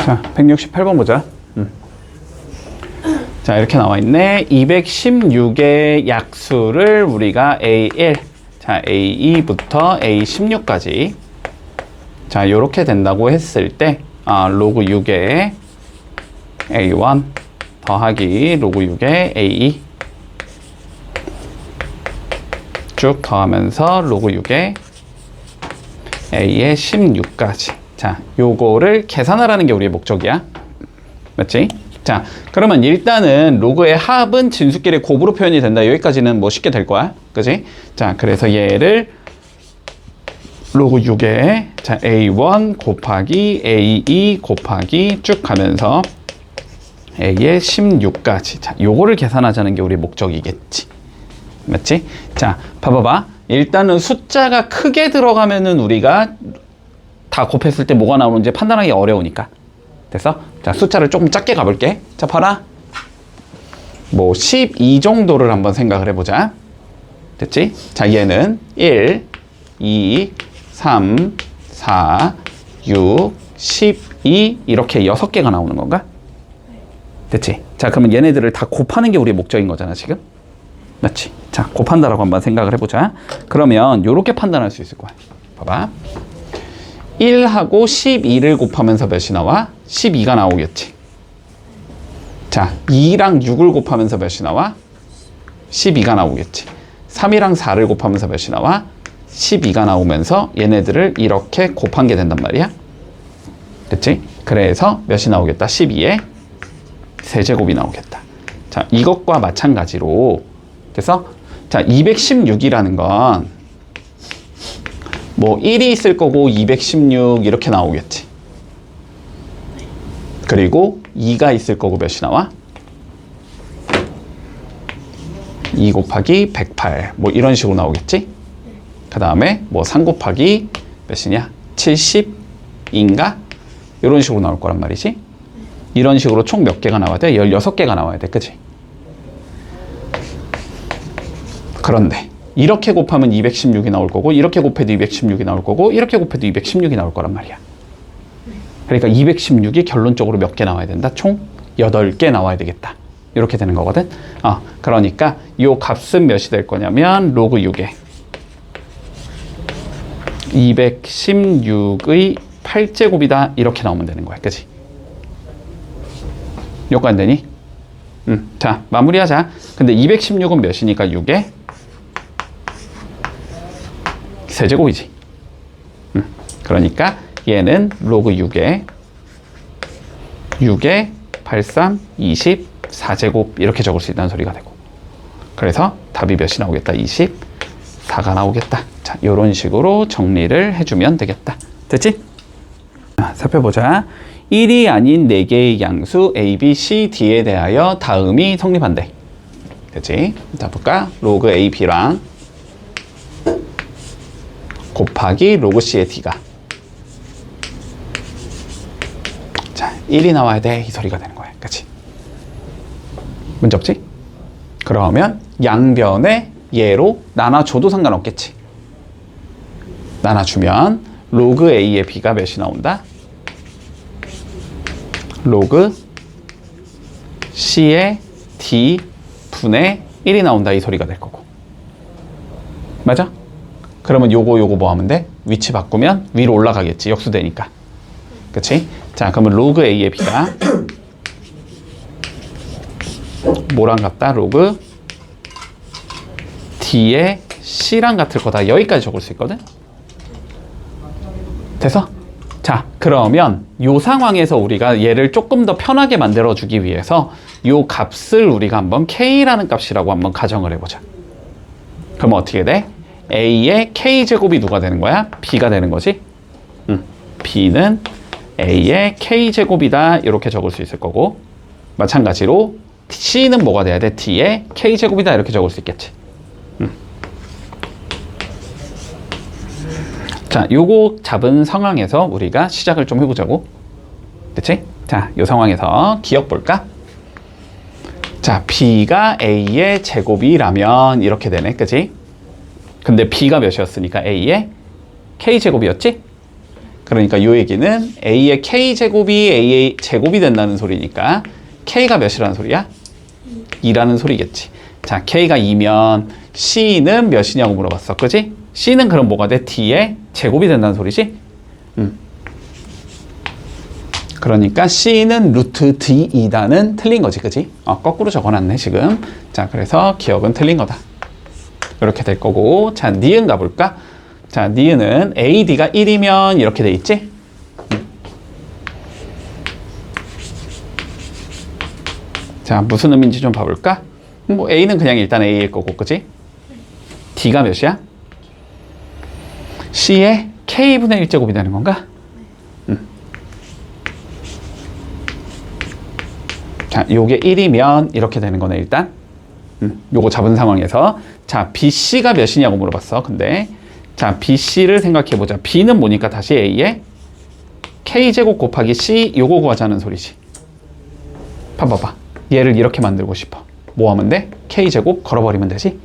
자, 168번 보자. 자, 이렇게 나와 있네. 216의 약수를 우리가 A1, 자, A2부터 A16까지. 자, 요렇게 된다고 했을 때, 로그 6의 A1 더하기 로그 6의 A2 쭉 더하면서 로그 6의 A의 16까지. 자, 요거를 계산하라는 게 우리의 목적이야. 맞지? 자, 그러면 일단은 로그의 합은 진수끼리 곱으로 표현이 된다. 여기까지는 뭐 쉽게 될 거야. 그지? 자, 그래서 얘를 로그 6에 자, A1 곱하기 A2 곱하기 쭉 가면서 A의 16까지. 자, 요거를 계산하자는 게 우리 목적이겠지. 맞지? 자, 봐봐봐. 일단은 숫자가 크게 들어가면은 우리가 다 곱했을 때 뭐가 나오는지 판단하기 어려우니까. 됐어? 자, 숫자를 조금 작게 가볼게. 자, 봐라. 뭐 12 정도를 한번 생각을 해보자. 됐지? 자, 얘는 1, 2, 3, 4, 6, 12 이렇게 6개가 나오는 건가? 됐지? 자, 그러면 얘네들을 다 곱하는 게 우리의 목적인 거잖아, 지금? 맞지? 자, 곱한다라고 한번 생각을 해보자. 그러면 요렇게 판단할 수 있을 거야. 봐봐. 1하고 12를 곱하면서 몇이 나와? 12가 나오겠지. 자, 2랑 6을 곱하면서 몇이 나와? 12가 나오겠지. 3이랑 4를 곱하면서 몇이 나와? 12가 나오면서 얘네들을 이렇게 곱한 게 된단 말이야. 됐지? 그래서 몇이 나오겠다? 12의 세제곱이 나오겠다. 자, 이것과 마찬가지로 됐어? 자, 216이라는 건 뭐 1이 있을 거고 216 이렇게 나오겠지. 그리고 2가 있을 거고 몇이 나와? 2 곱하기 108 뭐 이런 식으로 나오겠지. 그 다음에 뭐 3 곱하기 몇이냐? 70인가? 이런 식으로 나올 거란 말이지. 이런 식으로 총 몇 개가 나와야 돼? 16개가 나와야 돼. 그치? 그런데 이렇게 곱하면 216이 나올 거고, 이렇게 곱해도 216이 나올 거고, 이렇게 곱해도 216이 나올 거란 말이야. 그러니까 216이 결론적으로 몇 개 나와야 된다? 총 8개 나와야 되겠다. 이렇게 되는 거거든. 그러니까 이 값은 몇이 될 거냐면 로그 6에 216의 8제곱이다. 이렇게 나오면 되는 거야. 그치? 여기까지 되니? 자, 마무리하자. 근데 216은 몇이니까 6에 세제곱이지. 그러니까 얘는 로그 6에 83, 24제곱 이렇게 적을 수 있다는 소리가 되고, 그래서 답이 몇이 나오겠다? 24가 나오겠다. 자, 이런 식으로 정리를 해주면 되겠다. 됐지? 자, 살펴보자. 1이 아닌 4개의 양수 A, B, C, D에 대하여 다음이 성립한대. 됐지? 자, 볼까? 로그 A, B랑 곱하기 로그 C의 D가 자, 1이 나와야 돼. 이 소리가 되는 거야. 그치? 문제 없지? 그러면 양변에 얘로 나눠줘도 상관없겠지. 나눠주면 로그 A의 B가 몇이 나온다? 로그 C의 D 분의 1이 나온다. 이 소리가 될 거고. 맞아? 그러면 요거 뭐 하면 돼? 위치 바꾸면 위로 올라가겠지. 역수되니까. 그치? 자, 그러면 로그 A의 B가 뭐랑 같다? 로그 D의 C랑 같을 거다. 여기까지 적을 수 있거든? 돼서? 자, 그러면 요 상황에서 우리가 얘를 조금 더 편하게 만들어주기 위해서 요 값을 우리가 한번 K라는 값이라고 한번 가정을 해보자. 그럼 어떻게 돼? A의 K제곱이 누가 되는 거야? B가 되는 거지? B는 A의 K제곱이다. 이렇게 적을 수 있을 거고, 마찬가지로 C는 뭐가 돼야 돼? D의 K제곱이다. 이렇게 적을 수 있겠지. 자, 요거 잡은 상황에서 우리가 시작을 좀 해보자고. 그치? 자, 요 상황에서 기억 볼까? 자, B가 A의 제곱이라면 이렇게 되네. 그치? 근데 B가 몇이었으니까 A의 K제곱이었지? 그러니까 요 얘기는 A의 K제곱이 A의 제곱이 된다는 소리니까 K가 몇이라는 소리야? 2라는 소리겠지. 자, K가 2면 C는 몇이냐고 물어봤어. 그지? C는 그럼 뭐가 돼? D의 제곱이 된다는 소리지? 그러니까 C는 루트 D2다는 틀린 거지. 그지? 거꾸로 적어놨네, 지금. 자, 그래서 기억은 틀린 거다. 이렇게 될 거고. 자, 니은 가볼까? 자, 니은은 AD가 1이면 이렇게 돼 있지? 자, 무슨 의미인지 좀 봐볼까? 뭐 A는 그냥 일단 A일 거고, 그지? D가 몇이야? C의 K분의 1제곱이 되는 건가? 자, 요게 1이면 이렇게 되는 거네, 일단. 요거 잡은 상황에서. 자, BC가 몇이냐고 물어봤어, 근데. 자, BC를 생각해보자. B는 뭐니까 다시 A에 K제곱 곱하기 C, 요거 구하자는 소리지. 봐봐봐. 얘를 이렇게 만들고 싶어. 뭐 하면 돼? K제곱 걸어버리면 되지?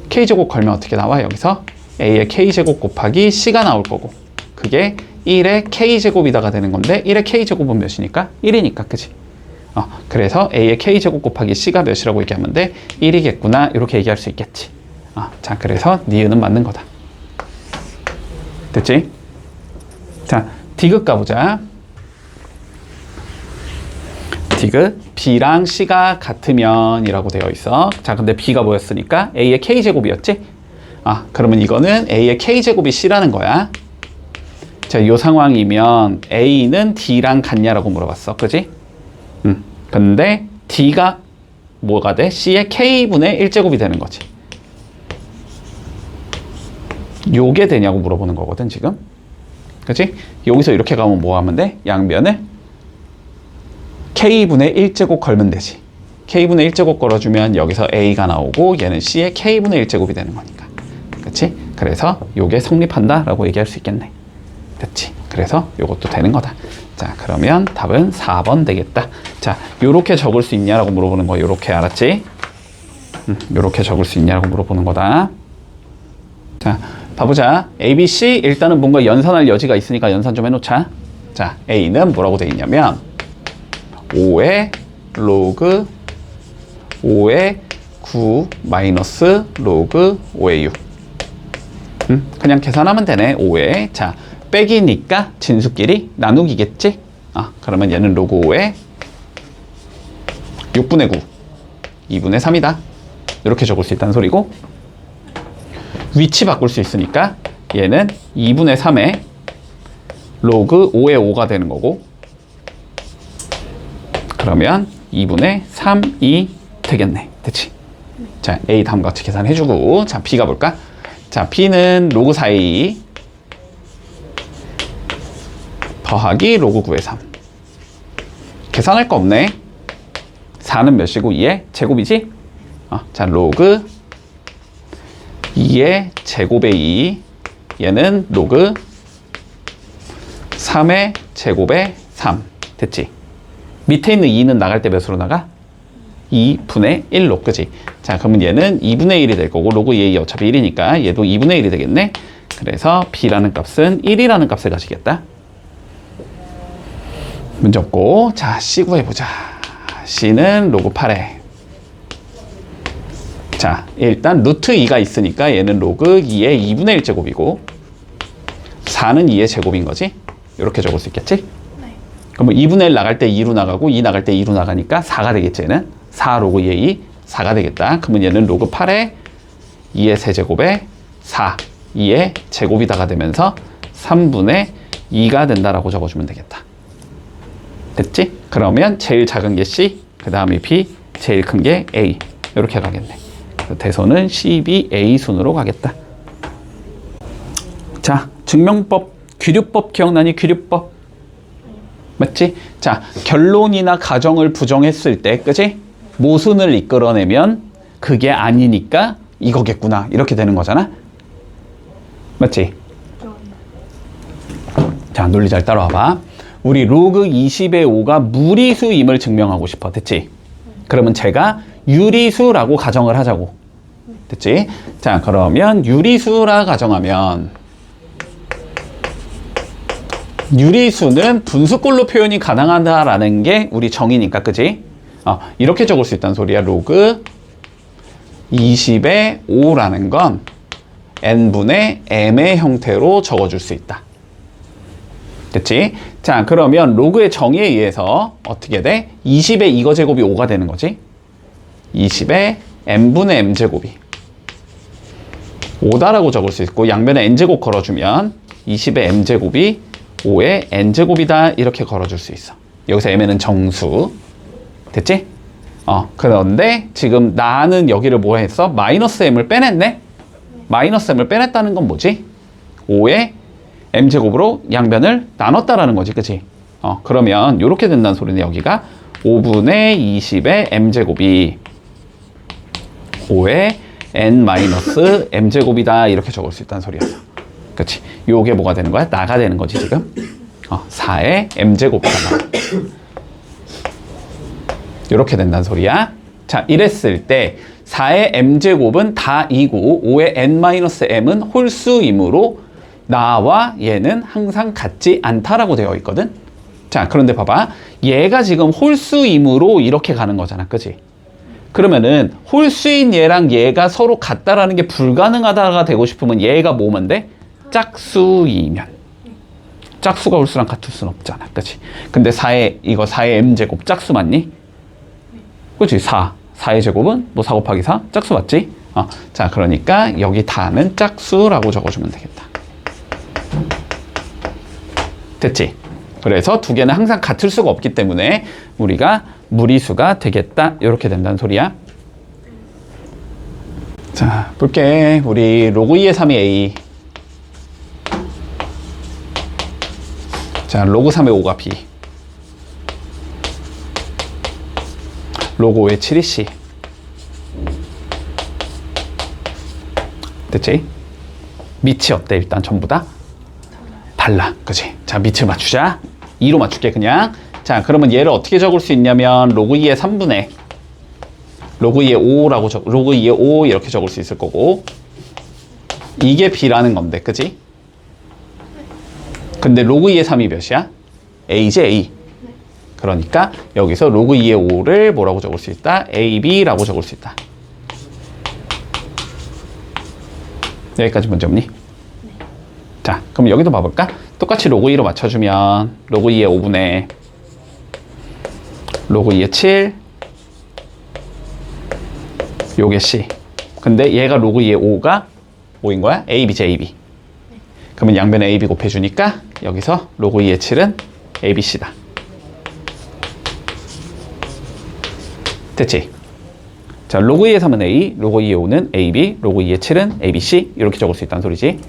K제곱 걸면 어떻게 나와? 여기서 A의 K제곱 곱하기 C가 나올 거고. 그게 1의 K제곱이다가 되는 건데 1의 K제곱은 몇이니까? 1이니까, 그치? 그래서 A의 K제곱 곱하기 C가 몇이라고 얘기하면 돼? 1이겠구나. 이렇게 얘기할 수 있겠지. 자, 그래서 니은은 맞는 거다. 됐지? 자, 디귿 가보자. 디귿 B랑 C가 같으면 이라고 되어 있어. 자, 근데 B가 뭐였으니까? A의 K제곱이었지? 그러면 이거는 A의 K제곱이 C라는 거야. 자, 요 상황이면 A는 D랑 같냐라고 물어봤어. 그지? 근데 D가 뭐가 돼? C의 K분의 1제곱이 되는 거지. 요게 되냐고 물어보는 거거든, 지금. 그치? 여기서 이렇게 가면 뭐 하면 돼? 양변을 K분의 1제곱 걸면 되지. K분의 1제곱 걸어주면 여기서 A가 나오고 얘는 C의 K분의 1제곱이 되는 거니까. 그치? 그래서 요게 성립한다 라고 얘기할 수 있겠네. 됐지? 그래서 요것도 되는 거다. 자, 그러면 답은 4번 되겠다. 자, 요렇게 적을 수 있냐라고 물어보는 거야. 요렇게, 알았지? 요렇게 적을 수 있냐라고 물어보는 거다. 자, 봐보자. A, B, C 일단은 뭔가 연산할 여지가 있으니까 연산 좀 해놓자. 자, A는 뭐라고 돼 있냐면 5의 로그 5의 9 마이너스 로그 5의 6. 그냥 계산하면 되네. 5의 자, 빼기니까 진수끼리 나누기겠지? 그러면 얘는 로그 5의 6분의 9 2분의 3이다. 이렇게 적을 수 있다는 소리고, 위치 바꿀 수 있으니까 얘는 2분의 3의 로그 5의 5가 되는 거고, 그러면 2분의 3이 되겠네. 됐지? 자, A 다음과 같이 계산해주고, 자, B 가볼까? 자, B는 로그 4A 더하기 로그 9의 3. 계산할 거 없네. 4는 몇이고 2의 제곱이지? 자, 로그 2의 제곱의 2. 얘는 로그 3의 제곱의 3. 됐지? 밑에 있는 2는 나갈 때 몇으로 나가? 2분의 1로, 그지? 자, 그러면 얘는 2분의 1이 될 거고, 로그 2의 2 어차피 1이니까 얘도 2분의 1이 되겠네? 그래서 B라는 값은 1이라는 값을 가지겠다. 문제 없고, 자, C 구해보자. C는 로그 8에. 자, 일단 루트 2가 있으니까 얘는 로그 2의 2분의 1제곱이고, 4는 2의 제곱인 거지? 이렇게 적을 수 있겠지? 네. 그럼 2분의 1 나갈 때 2로 나가고, 2 나갈 때 2로 나가니까 4가 되겠지, 얘는? 4 로그 2의 2, 4가 되겠다. 그러면 얘는 로그 8에 2의 세제곱에 4, 2의 제곱이다가 되면서 3분의 2가 된다라고 적어주면 되겠다. 됐지? 그러면 제일 작은 게 C, 그 다음에 B, 제일 큰 게 A. 이렇게 가겠네. 대소는 CBA 순으로 가겠다. 자, 증명법, 귀류법 기억나니? 귀류법. 맞지? 자, 결론이나 가정을 부정했을 때, 그지? 모순을 이끌어내면 그게 아니니까 이거겠구나. 이렇게 되는 거잖아. 맞지? 자, 논리 잘 따라와봐. 우리 로그 20의 5가 무리수임을 증명하고 싶어. 됐지? 그러면 제가 유리수라고 가정을 하자고. 됐지? 자, 그러면 유리수라 가정하면 유리수는 분수꼴로 표현이 가능하다라는 게 우리 정의니까, 그지? 이렇게 적을 수 있다는 소리야. 로그 20의 5라는 건 n분의 m의 형태로 적어줄 수 있다. 됐지? 자, 그러면 로그의 정의에 의해서 어떻게 돼? 20의 이거 제곱이 5가 되는 거지? 20의 n분의 m제곱이 5다라고 적을 수 있고, 양변에 n제곱 걸어주면 20의 m제곱이 5의 n제곱이다 이렇게 걸어줄 수 있어. 여기서 m은 정수. 됐지? 그런데 지금 나는 여기를 뭐 했어? 마이너스 m을 빼냈네? 마이너스 m을 빼냈다는 건 뭐지? 5의 m제곱으로 양변을 나눴다라는 거지, 그치? 그러면 이렇게 된다는 소리는 여기가 5분의 20의 m제곱이 5의 n-m제곱이다 이렇게 적을 수 있다는 소리였어. 그치? 요게 뭐가 되는 거야? 나가 되는 거지, 지금? 4의 m제곱이다. 이렇게 된다는 소리야. 자, 이랬을 때 4의 m제곱은 다 2고 5의 n-m은 홀수이므로 나와 얘는 항상 같지 않다라고 되어 있거든. 자, 그런데 봐봐. 얘가 지금 홀수이므로 이렇게 가는 거잖아. 그치? 그러면은 홀수인 얘랑 얘가 서로 같다라는 게 불가능하다가 되고 싶으면 얘가 뭐면 돼? 짝수이면. 짝수가 홀수랑 같을 수는 없잖아. 그치? 근데 4의 m제곱 짝수 맞니? 그치? 4의 제곱은 뭐 4 곱하기 4? 짝수 맞지? 자, 그러니까 여기 다는 짝수라고 적어주면 되겠다. 됐지? 그래서 두 개는 항상 같을 수가 없기 때문에 우리가 무리수가 되겠다. 이렇게 된다는 소리야. 자, 볼게. 우리 로그 2의 3이 A. 자, 로그 3의 5가 B. 로그 5의 7이 C. 됐지? 밑이 어때? 일단 전부 다? 달라. 그치? 자, 밑을 맞추자. 2로 맞출게, 그냥. 자, 그러면 얘를 어떻게 적을 수 있냐면, 로그 2의 3분의 로그 2의 5라고 로그 2의 5 이렇게 적을 수 있을 거고, 이게 B라는 건데, 그치? 근데 로그 2의 3이 몇이야? A지, A. 그러니까 여기서 로그 2의 5를 뭐라고 적을 수 있다? AB라고 적을 수 있다. 여기까지 문제 없니? 자, 그럼 여기도 봐볼까? 똑같이 로그 2로 맞춰주면 로그 2의 5분의 로그 2의 7 요게 C. 근데 얘가 로그 2의 5가 뭐인 거야? AB지, AB. 그러면 양변에 AB 곱해주니까 여기서 로그 2의 7은 ABC다. 됐지? 자, 로그 2의 3은 A, 로그 2의 5는 AB, 로그 2의 7은 ABC 이렇게 적을 수 있다는 소리지.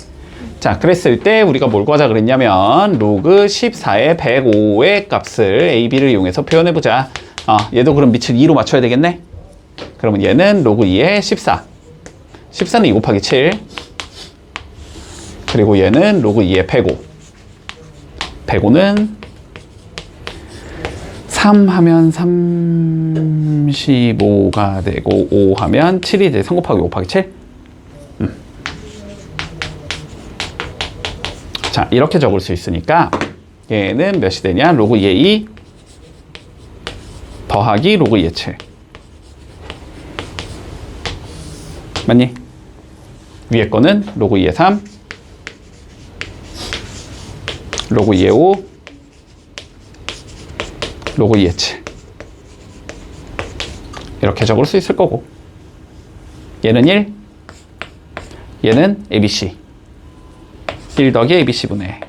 자, 그랬을 때 우리가 뭘 구하자 그랬냐면 로그 14의 105의 값을 AB를 이용해서 표현해보자. 얘도 그럼 밑을 2로 맞춰야 되겠네? 그러면 얘는 로그 2의 14. 14는 2 곱하기 7. 그리고 얘는 로그 2의 105. 105는 3 하면 35가 되고 5 하면 7이 돼. 3 곱하기 5 곱하기 7. 자, 이렇게 적을 수 있으니까 얘는 몇이 되냐? 로그 2의 2 더하기 로그 2의 7. 맞니? 위에 거는 로그 2의 3 로그 2의 5 로그 2의 7 이렇게 적을 수 있을 거고, 얘는 1 얘는 ABC 1 더하기 ABC분의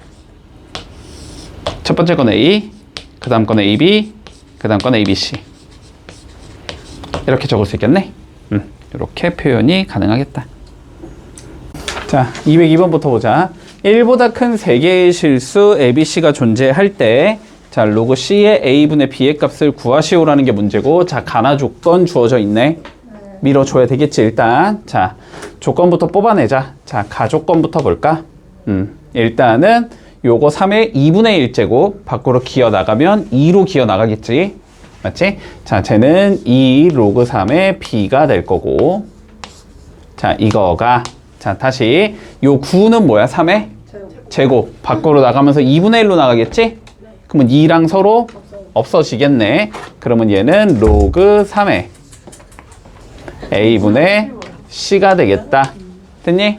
첫 번째 건 A, 그 다음 건 AB, 그 다음 건 ABC 이렇게 적을 수 있겠네. 이렇게 표현이 가능하겠다. 자, 202번부터 보자. 1보다 큰 3개의 실수 ABC가 존재할 때, 자, 로그 C의 A분의 B의 값을 구하시오라는 게 문제고, 자, 가나 조건 주어져 있네. 밀어줘야 되겠지, 일단. 자, 조건부터 뽑아내자. 자, 가조건부터 볼까? 일단은 요거 3의 2분의 1제곱 밖으로 기어 나가면 2로 기어 나가겠지. 맞지? 자, 쟤는 2 로그 3의 B가 될 거고, 자, 이거가, 자, 다시 요 9는 뭐야? 3의 제곱 밖으로 나가면서 2분의 1로 나가겠지? 그러면 2랑 서로 없어지겠네. 그러면 얘는 로그 3의 a분의 c가 되겠다. 됐니?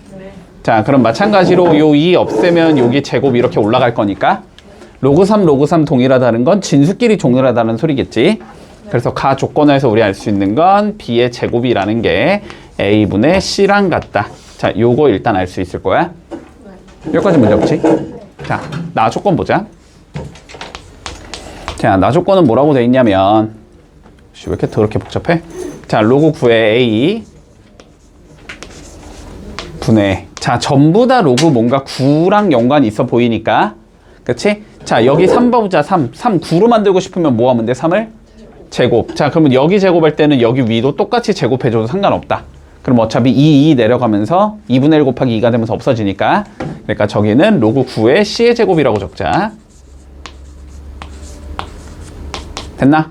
자, 그럼 마찬가지로 요 2 없애면 여기 제곱 이렇게 올라갈 거니까 로그 3 동일하다는 건 진수끼리 동일하다는 소리겠지. 그래서 가 조건에서 우리 알 수 있는 건 b의 제곱이라는 게 a분의 c랑 같다. 자, 요거 일단 알 수 있을 거야. 여기까지 문제 없지? 자, 나 조건 보자. 자, 나 조건은 뭐라고 돼 있냐면, 왜 이렇게 더럽게 복잡해? 자, 로그 9의 a 분의, 자, 전부 다 로그 뭔가 9랑 연관이 있어 보이니까, 그치? 자, 여기 3 보자. 3 9로 만들고 싶으면 뭐 하면 돼? 3을 제곱. 자, 그러면 여기 제곱할 때는 여기 위도 똑같이 제곱해줘도 상관없다. 그럼 어차피 2 내려가면서 2분의 1 곱하기 2가 되면서 없어지니까, 그러니까 저기는 로그 9의 c의 제곱이라고 적자. 됐나?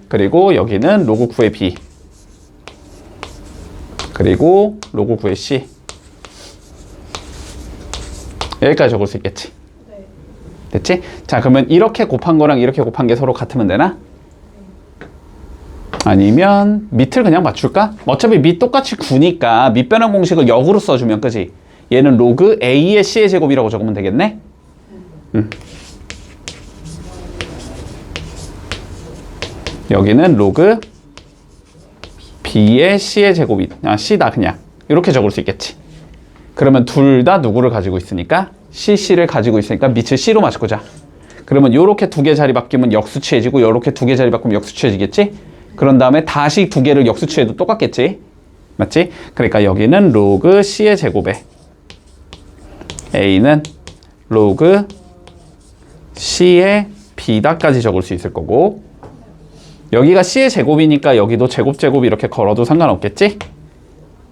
그리고 여기는 로그 9의 b, 그리고 로그 9의 c. 여기까지 적을 수 있겠지? 됐지? 자, 그러면 이렇게 곱한 거랑 이렇게 곱한 게 서로 같으면 되나? 아니면 밑을 그냥 맞출까? 어차피 밑 똑같이 9니까 밑 변환 공식을 역으로 써주면, 그지? 얘는 로그 a의 c의 제곱이라고 적으면 되겠네? 여기는 로그 b의 c의 제곱이, c다 그냥 이렇게 적을 수 있겠지. 그러면 둘 다 누구를 가지고 있으니까 cc를 가지고 있으니까 밑을 c로 맞추자. 그러면 요렇게 두 개 자리 바뀌면 역수치해지고 요렇게 두 개 자리 바꾸면 역수치해지겠지? 그런 다음에 다시 두 개를 역수치해도 똑같겠지? 맞지? 그러니까 여기는 로그 c의 제곱에 a는 로그 c의 b다까지 적을 수 있을 거고, 여기가 c의 제곱이니까 여기도 제곱 이렇게 걸어도 상관없겠지?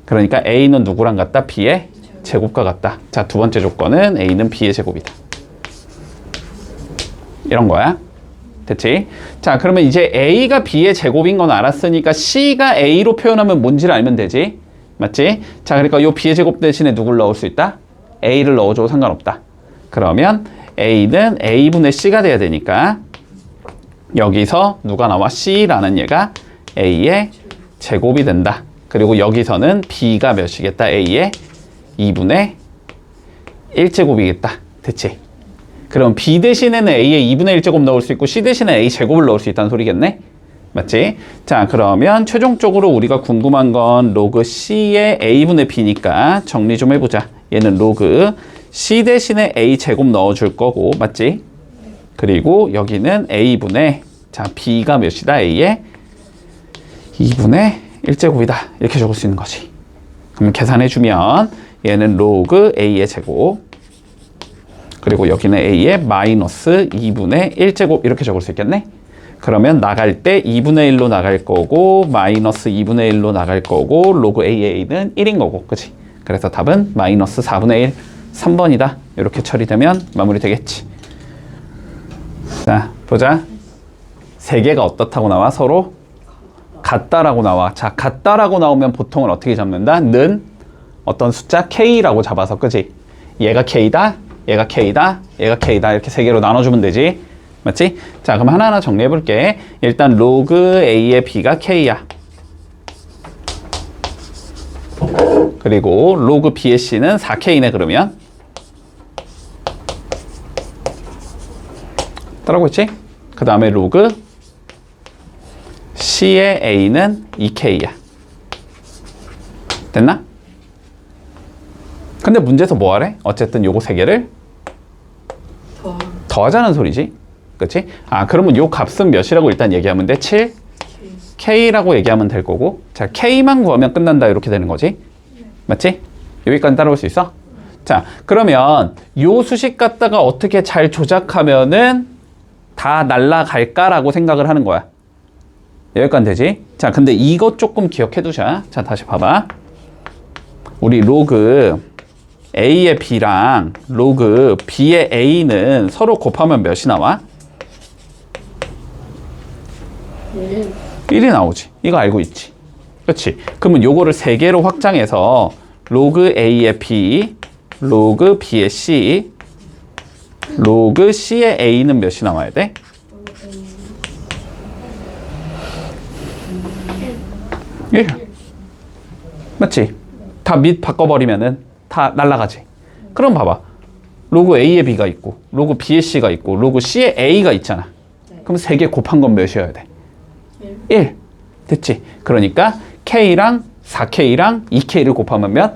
그러니까 a는 누구랑 같다? b의 제곱과 같다. 자, 두 번째 조건은 a는 b의 제곱이다. 이런 거야. 됐지? 자, 그러면 이제 a가 b의 제곱인 건 알았으니까 c가 a로 표현하면 뭔지를 알면 되지. 맞지? 자, 그러니까 요 b의 제곱 대신에 누굴 넣을 수 있다? a를 넣어줘도 상관없다. 그러면 a는 a분의 c가 돼야 되니까 여기서 누가 나와? c라는 얘가 a의 제곱이 된다. 그리고 여기서는 b가 몇이겠다? a의 2분의 1제곱이겠다. 됐지? 그럼 b 대신에는 a의 2분의 1제곱 넣을 수 있고 c 대신에 a 제곱을 넣을 수 있다는 소리겠네? 맞지? 자, 그러면 최종적으로 우리가 궁금한 건 로그 c의 a분의 b니까 정리 좀 해보자. 얘는 로그 c 대신에 a 제곱 넣어줄 거고, 맞지? 그리고 여기는 a분의, 자, b가 몇이다? a의 2분의 1제곱이다. 이렇게 적을 수 있는 거지. 그럼 계산해주면 얘는 로그 a의 제곱, 그리고 여기는 a의 마이너스 2분의 1제곱 이렇게 적을 수 있겠네? 그러면 나갈 때 2분의 1로 나갈 거고 마이너스 2분의 1로 나갈 거고 로그 a는 1인 거고, 그치? 그래서 답은 마이너스 4분의 1, 3번이다. 이렇게 처리되면 마무리 되겠지. 자, 보자. 세 개가 어떻다고 나와? 서로 같다라고 나와. 자, 같다라고 나오면 보통은 어떻게 잡는다? 는 어떤 숫자 k라고 잡아서, 그치? 얘가 k다, 얘가 k다, 얘가 k다 이렇게 세 개로 나눠주면 되지. 맞지? 자, 그럼 하나하나 정리해 볼게. 일단 로그 a의 b가 k야. 그리고 로그 b의 c는 4k네. 그러면 따라오고 있지? 그 다음에 로그 c의 a는 2k야. 됐나? 근데 문제에서 뭐 하래? 어쨌든 요거 세 개를 더하자는 소리지. 그치? 아, 그러면 요 값은 몇이라고 일단 얘기하면 돼? 7? K라고 얘기하면 될 거고. 자, K만 구하면 끝난다. 이렇게 되는 거지. 맞지? 여기까지 따라올 수 있어? 자, 그러면 요 수식 갖다가 어떻게 잘 조작하면은 다 날라갈까라고 생각을 하는 거야. 여기까지 되지? 자, 근데 이것 조금 기억해 두자. 자, 다시 봐봐. 우리 로그 A의 B랑 로그 B의 A는 서로 곱하면 몇이 나와? 1이 나오지. 이거 알고 있지. 그렇지? 그러면 요거를 세 개로 확장해서 로그 A의 B, 로그 B의 C, 로그 C의 A는 몇이 나와야 돼? 1. 맞지? 다 밑 바꿔버리면은 다 날라가지. 그럼 봐봐. 로그 A에 B가 있고 로그 B에 C가 있고 로그 C에 A가 있잖아. 그럼 3개 곱한 건 몇이어야 돼? 1. 됐지? 그러니까 K랑 4K랑 2K를 곱하면 몇?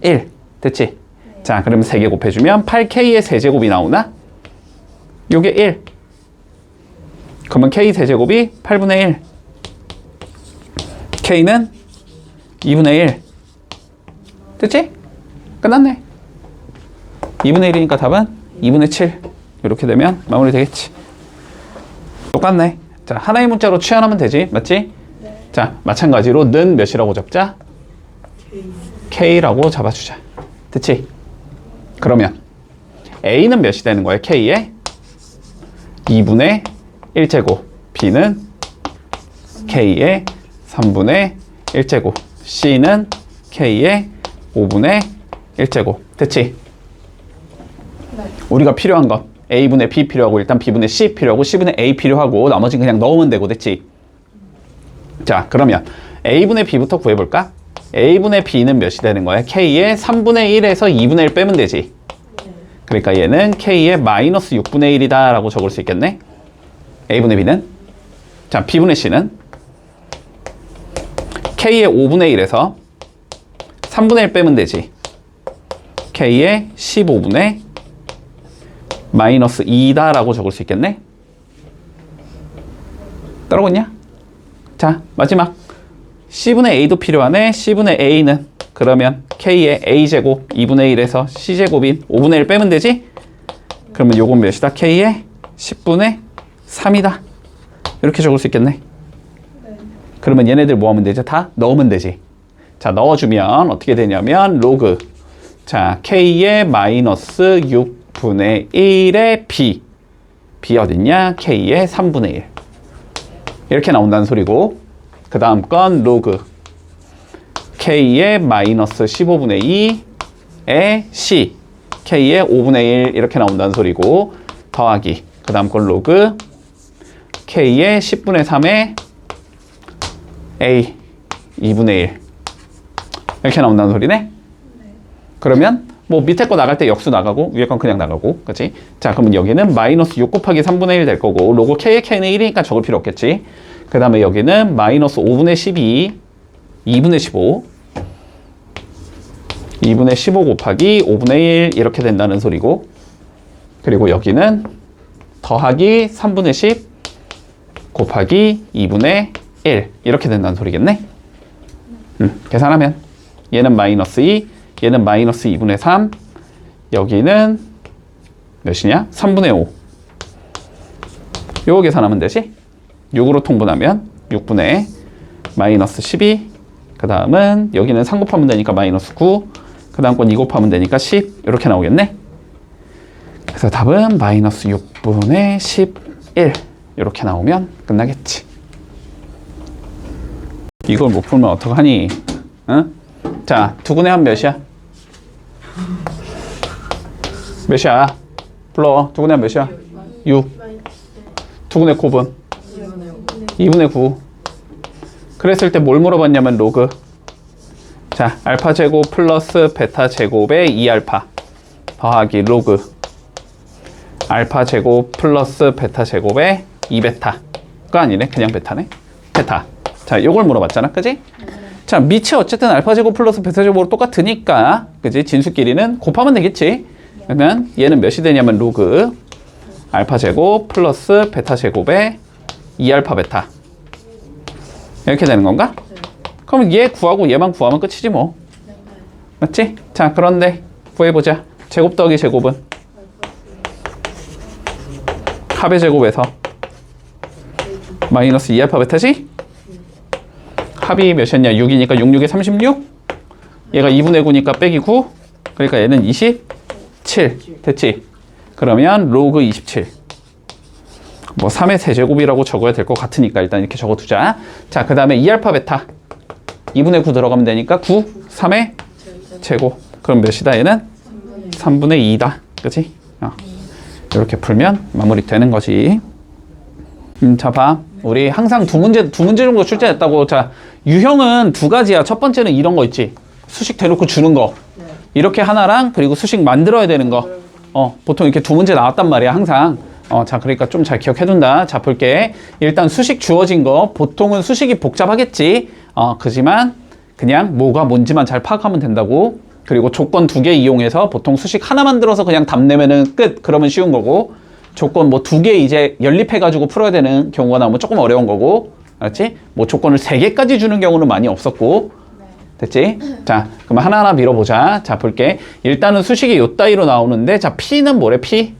1. 됐지? 자, 그러면 3개 곱해주면 8K의 세제곱이 나오나? 요게 1. 그러면 K 세제곱이 8분의 1. K는 2분의 1. 됐지? 끝났네. 2분의 1이니까 답은 2분의 7. 이렇게 되면 마무리 되겠지. 똑같네. 자, 하나의 문자로 취환하면 되지. 맞지? 네. 자, 마찬가지로 는 몇이라고 적자? K라고 잡아주자. 됐지? 그러면 A는 몇이 되는 거야? K에 2분의 1제곱, B는 K의 3분의 1제곱, C는 K의 5분의 1제곱. 됐지? 네. 우리가 필요한 건 A분의 B 필요하고 일단 B분의 C 필요하고 C분의 A 필요하고 나머지는 그냥 넣으면 되고. 됐지? 자, 그러면 A분의 B부터 구해볼까? A분의 B는 몇이 되는 거야? K의 3분의 1에서 2분의 1 빼면 되지. 그러니까 얘는 K의 마이너스 6분의 1이다 라고 적을 수 있겠네. A분의 B는? 자, B분의 C는? K의 5분의 1에서 3분의 1 빼면 되지. K의 15분의 마이너스 2다 라고 적을 수 있겠네. 따라오겠냐? 자, 마지막 C분의 A도 필요하네. C분의 A는 그러면 K의 A제곱 2분의 1에서 C제곱인 5분의 1 빼면 되지? 그러면 요건 몇이다? K의 10분의 3이다. 이렇게 적을 수 있겠네. 네. 그러면 얘네들 뭐 하면 되죠? 다 넣으면 되지. 자, 넣어주면 어떻게 되냐면 로그, 자, K의 마이너스 6분의 1의 B, B 어딨냐? K의 3분의 1 이렇게 나온다는 소리고, 그 다음 건 로그 K의 마이너스 15분의 2의 C, K의 5분의 1 이렇게 나온다는 소리고, 더하기 그 다음 건 로그 K의 10분의 3의 A 2분의 1 이렇게 나온다는 소리네. 네. 그러면 뭐 밑에 거 나갈 때 역수 나가고 위에 건 그냥 나가고, 그치? 자, 그러면 여기는 마이너스 6 곱하기 3분의 1 될 거고, 로그 K의 K는 1이니까 적을 필요 없겠지. 그 다음에 여기는 마이너스 5분의 12 2분의 15 2분의 15 곱하기 5분의 1 이렇게 된다는 소리고, 그리고 여기는 더하기 3분의 10 곱하기 2분의 1 이렇게 된다는 소리겠네. 계산하면 얘는 마이너스 2, 얘는 마이너스 2분의 3, 여기는 몇이냐? 3분의 5. 요거 계산하면 되지? 6으로 통분하면 6분의 마이너스 12, 그 다음은 여기는 3 곱하면 되니까 마이너스 9, 그 다음 건 2 곱하면 되니까 10 이렇게 나오겠네. 그래서 답은 마이너스 6분의 11 이렇게 나오면 끝나겠지. 이걸 못 풀면 어떡하니? 응? 자, 두근의 합 몇이야? 몇이야? 불러. 두근의 합 몇이야? 6. 두근의 곱은? 2분의 9. 그랬을 때 뭘 물어봤냐면 로그. 자, 알파 제곱 플러스 베타 제곱의 2알파 더하기 로그 알파 제곱 플러스 베타 제곱의 2베타. 그거 아니네. 그냥 베타네. 베타. 자, 요걸 물어봤잖아. 그지? 자, 밑이 어쨌든 알파 제곱 플러스 베타 제곱으로 똑같으니까, 그지? 진수끼리는 곱하면 되겠지. 그러면 얘는 몇이 되냐면 로그 알파 제곱 플러스 베타 제곱의 2알파 베타 이렇게 되는 건가? 그럼 얘 구하고 얘만 구하면 끝이지 뭐. 맞지? 자, 그런데 구해보자. 제곱 더하기 제곱은 합의 제곱에서 마이너스 2알파 베타지? 합이 몇이었냐? 6이니까 6, 6에 36? 얘가 2분의 9니까 빼기 9? 그러니까 얘는 27 됐지? 그러면 로그 27 뭐 3의 세제곱이라고 적어야 될 것 같으니까 일단 이렇게 적어두자. 자, 그 다음에 2알파 베타 2분의 9 들어가면 되니까 9, 3의 제곱. 그럼 몇이다 얘는? 3분의 2다. 그치? 이렇게 풀면 마무리 되는 거지. 자, 봐. 우리 항상 두 문제 정도 출제했다고. 자, 유형은 두 가지야. 첫 번째는 이런 거 있지. 수식 대놓고 주는 거. 이렇게 하나랑 그리고 수식 만들어야 되는 거. 보통 이렇게 두 문제 나왔단 말이야, 항상. 자, 그러니까 좀 잘 기억해둔다. 자, 볼게. 일단 수식 주어진 거. 보통은 수식이 복잡하겠지. 그지만 그냥 뭐가 뭔지만 잘 파악하면 된다고. 그리고 조건 2개 이용해서 보통 수식 하나 만들어서 그냥 답 내면은 끝. 그러면 쉬운 거고. 조건 뭐 2개 이제 연립해가지고 풀어야 되는 경우가 나오면 조금 어려운 거고. 알았지? 뭐 조건을 3개까지 주는 경우는 많이 없었고. 됐지? 자, 그럼 하나하나 밀어보자. 자, 볼게. 일단은 수식이 요 따위로 나오는데, 자, P는 뭐래, P?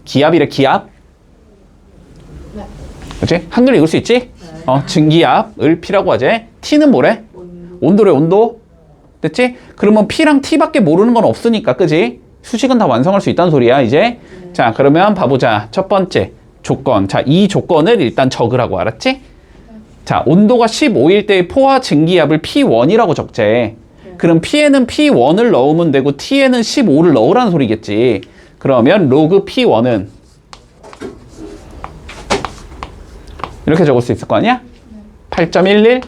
기압이래, 기압. 네. 그치? 한글 읽을 수 있지? 증기압을 P라고 하지. T는 뭐래? 온도래, 온도. 됐지? 그러면 P랑 T밖에 모르는 건 없으니까, 그지? 수식은 다 완성할 수 있다는 소리야, 이제. 자, 그러면 봐보자. 첫 번째 조건. 자, 이 조건을 일단 적으라고, 알았지? 자, 온도가 15일 때의 포화 증기압을 P1이라고 적재. 그럼 P에는 P1을 넣으면 되고 T에는 15를 넣으라는 소리겠지. 그러면 로그 P1은 이렇게 적을 수 있을 거 아니야? 8.11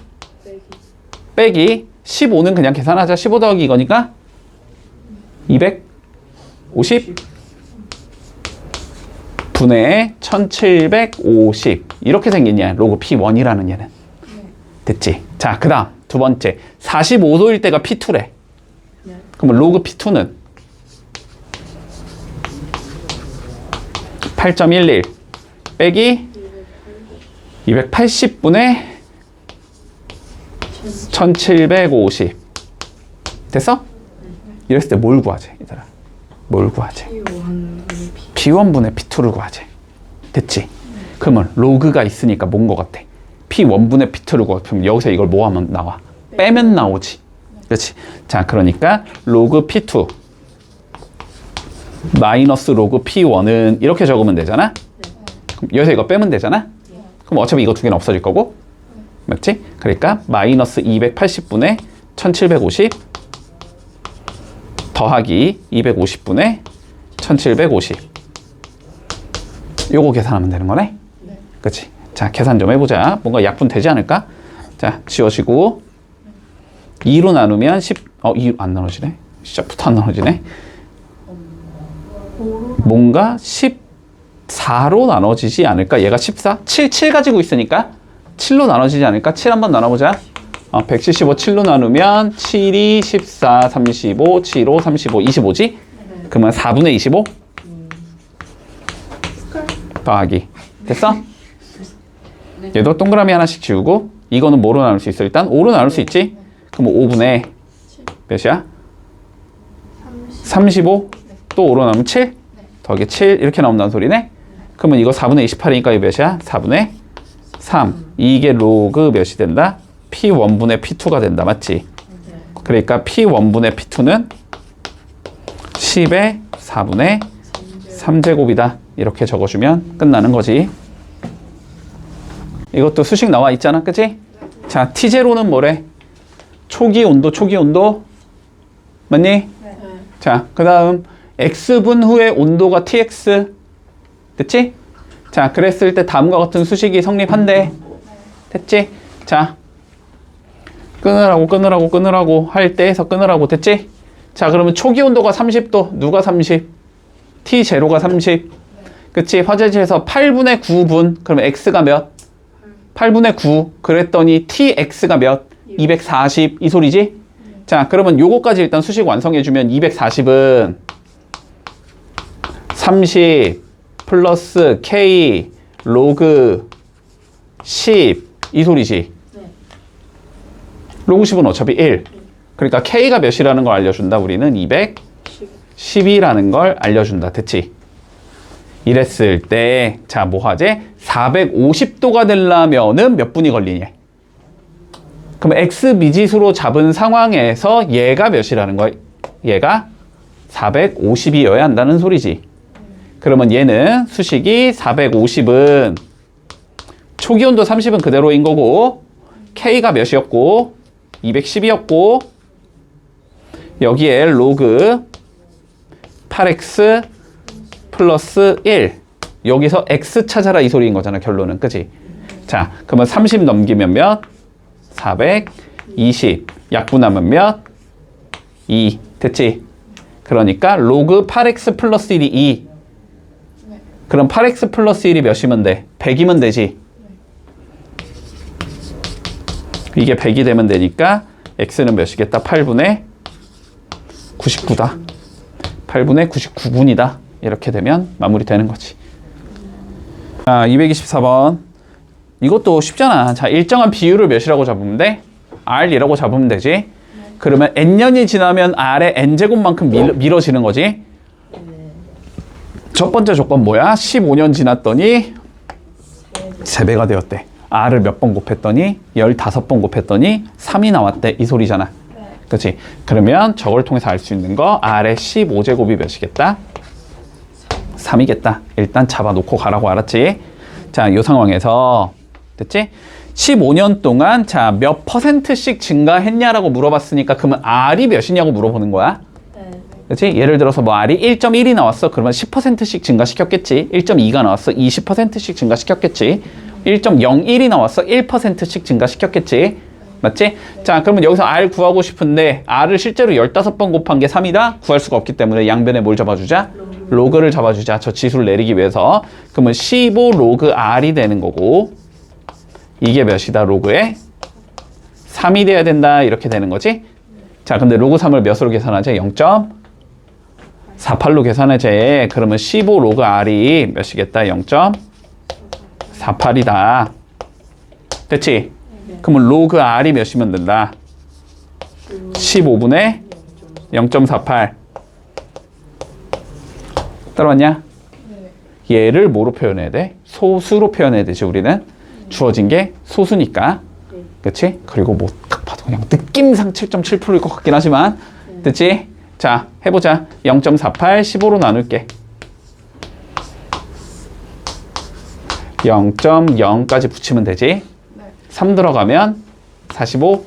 빼기 15는 그냥 계산하자. 15 더하기 이거니까 250 분의 1750 이렇게 생겼냐, 로그 P1이라는 얘는. 됐지? 자, 그 다음 두 번째 45도일 때가 P2래. 그러면 로그 P2는 8.11 빼기 280분의 1750 됐어? 이랬을 때 뭘 구하지, 얘들아? 뭘 구하지? P1분의 P2를 구하지. 됐지? 그러면 로그가 있으니까 뭔 거 같아? P1분의 P2를 구하면 그럼 여기서 이걸 뭐 하면 나와? 빼면 나오지. 그렇지? 자, 그러니까 로그 P2 마이너스 로그 P1은 이렇게 적으면 되잖아? 그럼 여기서 이거 빼면 되잖아? 그럼 어차피 이거 두 개는 없어질 거고. 맞지? 그러니까 마이너스 280분의 1750 더하기 250분의 1750 요거 계산하면 되는 거네? 그치? 자, 계산 좀 해보자. 뭔가 약분 되지 않을까? 자, 지워지고 2로 나누면 10, 2 안 나눠지네? 시작부터 안 나눠지네? 뭔가 14로 나눠지지 않을까? 얘가 14? 7 가지고 있으니까 7로 나눠지지 않을까? 7 한번 나눠보자. 175 7로 나누면 7이 14, 35, 7, 5, 35, 25지? 그러면 4분의 25? 더하기. 됐어? 얘도 동그라미 하나씩 지우고 이거는 뭐로 나눌 수 있어? 일단 5로 나눌 수 있지? 그럼 5분의 몇이야? 35? 또 5로 나누면 7? 더하기 7 이렇게 나온다는 소리네? 그러면 이거 4분의 28이니까 이거 몇이야? 4분의 3. 이게 로그 몇이 된다? P1분의 P2가 된다. 맞지? 그러니까 P1분의 P2는 10의 4분의 3제곱이다. 이렇게 적어주면 끝나는 거지. 이것도 수식 나와 있잖아. 그치? 자, T0는 뭐래? 초기 온도, 초기 온도. 맞니? 네. 자, 그 다음 X분 후에 온도가 TX. 됐지? 자, 그랬을 때 다음과 같은 수식이 성립한대. 됐지? 자, 끊으라고 할 때에서 끊으라고. 됐지? 자, 그러면 초기 온도가 30도. 누가 30? T0가 30. 그치? 화재실에서 8분의 9분. 그러면 X가 몇? 8분의 9. 그랬더니 TX가 몇? 240. 이 소리지? 자, 그러면 요거까지 일단 수식 완성해주면 240은 30 플러스 K 로그 10. 이 소리지? 로그 10은 어차피 1. 그러니까 K가 몇이라는 걸 알려준다. 우리는 210이라는 걸 알려준다. 됐지? 이랬을 때, 자, 뭐 하지? 450도가 되려면은 몇 분이 걸리냐? 그럼 X 미지수로 잡은 상황에서 얘가 몇이라는 거야? 얘가 450이어야 한다는 소리지. 그러면 얘는 수식이 450은 초기 온도 30은 그대로인 거고, K가 몇이었고, 210이었고, 여기에 로그 8X 플러스 1. 여기서 x 찾아라 이 소리인 거잖아, 결론은. 그치? 자, 그러면 30 넘기면 몇? 420. 약분하면 몇? 2. 됐지? 그러니까 로그 8x 플러스 1이 2. 네. 그럼 8x 플러스 1이 몇이면 돼? 100이면 되지? 이게 100이 되면 되니까 x는 몇이겠다? 8분의 99다. 8분의 99분이다. 이렇게 되면 마무리되는 거지. 자, 224번. 이것도 쉽잖아. 자, 일정한 비율을 몇이라고 잡으면 돼? r이라고 잡으면 되지? 그러면 n년이 지나면 r의 n제곱만큼 미뤄지는 거지? 첫 번째 조건 뭐야? 15년 지났더니 3배가 되었대. r을 몇 번 곱했더니 15번 곱했더니 3이 나왔대. 이 소리잖아. 그렇지? 그러면 저걸 통해서 알 수 있는 거 r의 15제곱이 몇이겠다? 3이겠다. 일단 잡아놓고 가라고. 알았지? 자, 이 상황에서 됐지? 15년 동안 자, 몇 %씩 증가했냐라고 물어봤으니까 그러면 r이 몇이냐고 물어보는 거야. 그렇지? 예를 들어서 뭐 r이 1.1이 나왔어. 그러면 10%씩 증가시켰겠지. 1.2가 나왔어. 20%씩 증가시켰겠지. 1.01이 나왔어. 1%씩 증가시켰겠지. 맞지? 자, 그러면 여기서 r 구하고 싶은데 r을 실제로 15번 곱한 게 3이다? 구할 수가 없기 때문에 양변에 뭘 잡아주자? 로그를 잡아주자. 저 지수를 내리기 위해서. 그러면 15 로그 r이 되는 거고 이게 몇이다? 로그에 3이 돼야 된다. 이렇게 되는 거지? 자, 근데 로그 3을 몇으로 계산하지? 0.48로 계산하지. 그러면 15 로그 r이 몇이겠다? 0.48이다. 됐지? 그러면 로그 r이 몇이면 된다? 15분의 0.48. 따라왔냐? 얘를 뭐로 표현해야 돼? 소수로 표현해야 되지, 우리는. 주어진 게 소수니까. 그치? 그리고 뭐 딱 봐도 그냥 느낌상 7.7%일 것 같긴 하지만. 됐지? 자, 해보자. 0.48, 15로 나눌게. 0.0까지 붙이면 되지. 3 들어가면 45,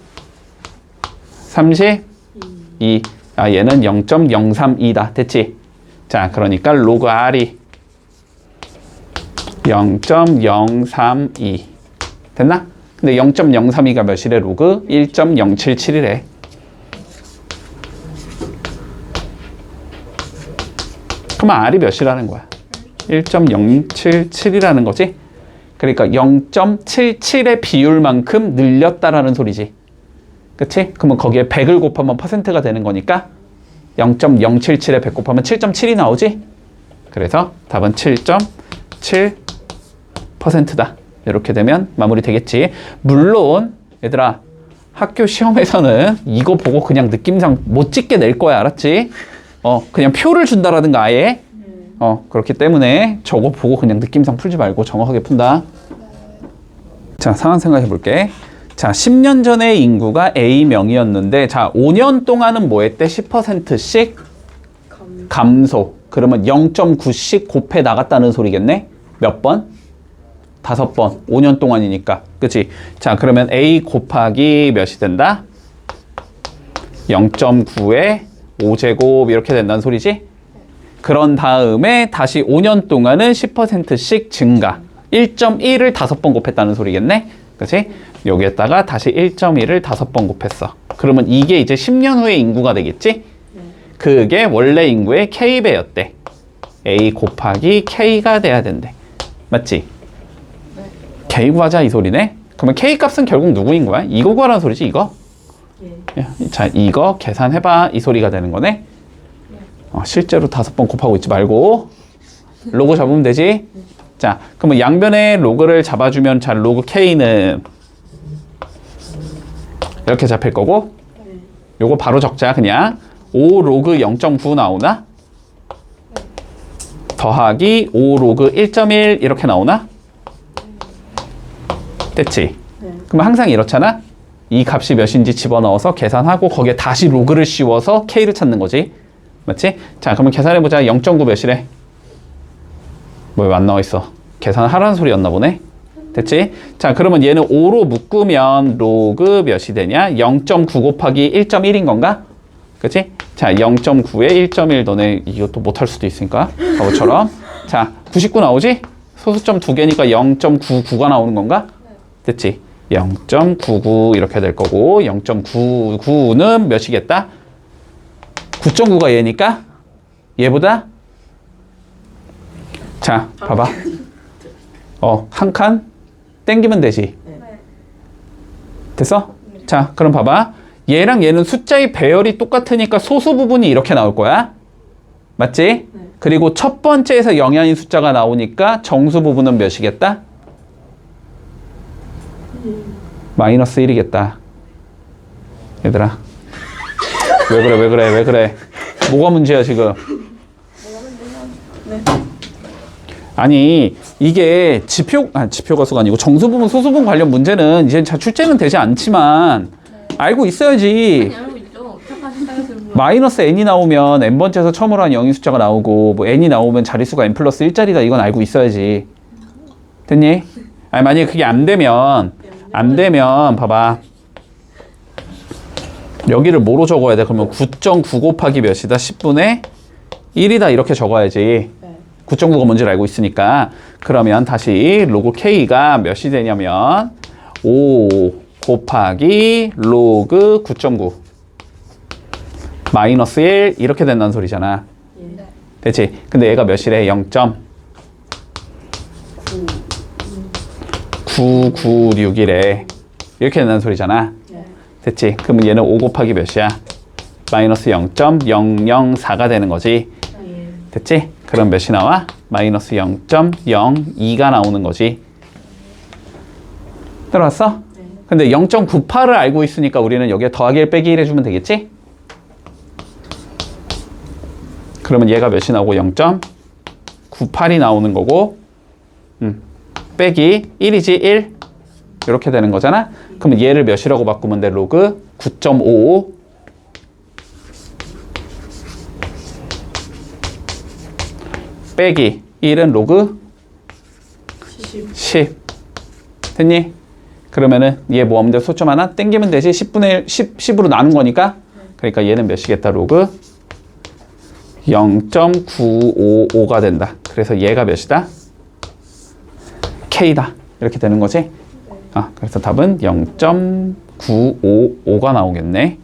32. 아, 얘는 0.032다. 됐지? 자, 그러니까 로그 r이 0.032. 됐나? 근데 0.032가 몇이래? 로그 1.077이래. 그러면 r이 몇이라는 거야? 1.077이라는 거지? 그러니까 0.77의 비율만큼 늘렸다라는 소리지. 그치? 그러면 거기에 100을 곱하면 %가 되는 거니까 0.077에 100 곱하면 7.7이 나오지? 그래서 답은 7.7%다. 이렇게 되면 마무리 되겠지. 물론 얘들아, 학교 시험에서는 이거 보고 그냥 느낌상 못 찍게 낼 거야. 알았지? 그냥 표를 준다라든가 아예. 그렇기 때문에 저거 보고 그냥 느낌상 풀지 말고 정확하게 푼다. 자, 상황 생각해 볼게. 자, 10년 전에 인구가 A명이었는데, 자, 5년 동안은 뭐 했대? 10%씩 감소. 그러면 0.9씩 곱해 나갔다는 소리겠네? 몇 번? 5번. 5년 동안이니까. 그치? 자, 그러면 A 곱하기 몇이 된다? 0.9에 5제곱 이렇게 된다는 소리지? 그런 다음에 다시 5년 동안은 10%씩 증가. 1.1을 5번 곱했다는 소리겠네? 그치? 여기에다가 다시 1.1을 5번 곱했어. 그러면 이게 이제 10년 후의 인구가 되겠지? 그게 원래 인구의 K배였대. A 곱하기 K가 돼야 된대. 맞지? K 구하자 이 소리네? 그러면 K 값은 결국 누구인 거야? 이거 구하라는 소리지, 이거? 자, 이거 계산해봐. 이 소리가 되는 거네? 실제로 5번 곱하고 있지 말고 로그 잡으면 되지? 자, 그러면 양변에 로그를 잡아주면 자, 로그 K는 이렇게 잡힐 거고 요거 바로 적자. 그냥 5 로그 0.9 나오나? 더하기 5 로그 1.1 이렇게 나오나? 됐지? 그러면 항상 이렇잖아? 이 값이 몇인지 집어넣어서 계산하고 거기에 다시 로그를 씌워서 K를 찾는 거지. 맞지? 자, 그러면 계산해보자. 0.9 몇이래? 뭐 왜 안 나와 있어? 계산하라는 소리였나 보네? 됐지? 자, 그러면 얘는 5로 묶으면 로그 몇이 되냐? 0.9 곱하기 1.1인 건가? 그치? 자, 0.9에 1.1 너네 이것도 못할 수도 있으니까 바보처럼 자, 99 나오지? 소수점 두 개니까 0.99가 나오는 건가? 됐지? 0.99 이렇게 될 거고 0.99는 몇이겠다? 9.9가 얘니까 얘보다 자, 봐봐. 한 칸 땡기면 되지. 됐어? 자, 그럼 봐봐. 얘랑 얘는 숫자의 배열이 똑같으니까 소수 부분이 이렇게 나올 거야. 맞지? 그리고 첫 번째에서 0이 아닌 숫자가 나오니까 정수 부분은 몇이겠다? 마이너스 1이겠다. 얘들아. 왜 그래? 뭐가 문제야, 지금? 아니, 이게 지표 가수가 아니고 정수 부분, 소수 부분 관련 문제는 이제 출제는 되지 않지만 알고 있어야지. 알고 있죠. 착한 생각에서 마이너스 n이 나오면 n번째에서 처음으로 한 0인 숫자가 나오고 뭐 n이 나오면 자릿수가 n 플러스 1짜리다 이건 알고 있어야지. 됐니? 아니 만약에 그게 안 되면 봐봐. 여기를 뭐로 적어야 돼? 그러면 9.9 곱하기 몇이다? 10분의 1이다 이렇게 적어야지. 9.9가 뭔지를 알고 있으니까. 그러면 다시 로그 k가 몇이 되냐면 5 곱하기 로그 9.9 마이너스 1 이렇게 된다는 소리잖아. 됐지? 근데 얘가 몇이래? 0.996이래. 이렇게 된다는 소리잖아. 됐지? 그러면 얘는 5 곱하기 몇이야? 마이너스 0.004가 되는 거지. 됐지? 그럼 몇이 나와? 마이너스 0.02가 나오는 거지. 들어왔어? 근데 0.98을 알고 있으니까 우리는 여기에 더하기 1 빼기 1 해주면 되겠지? 그러면 얘가 몇이 나오고 0.98이 나오는 거고 빼기 1이지 1 이렇게 되는 거잖아. 그러면 얘를 몇이라고 바꾸면 돼? 로그 9.55 빼기 1은 로그 10 됐니? 그러면은 얘 뭐 하면 돼? 소점 하나 땡기면 되지. 10분의 10으로 나눈 거니까. 그러니까 얘는 몇이겠다? 로그 0.955가 된다. 그래서 얘가 몇이다? K다. 이렇게 되는 거지. 그래서 답은 0.955가 나오겠네.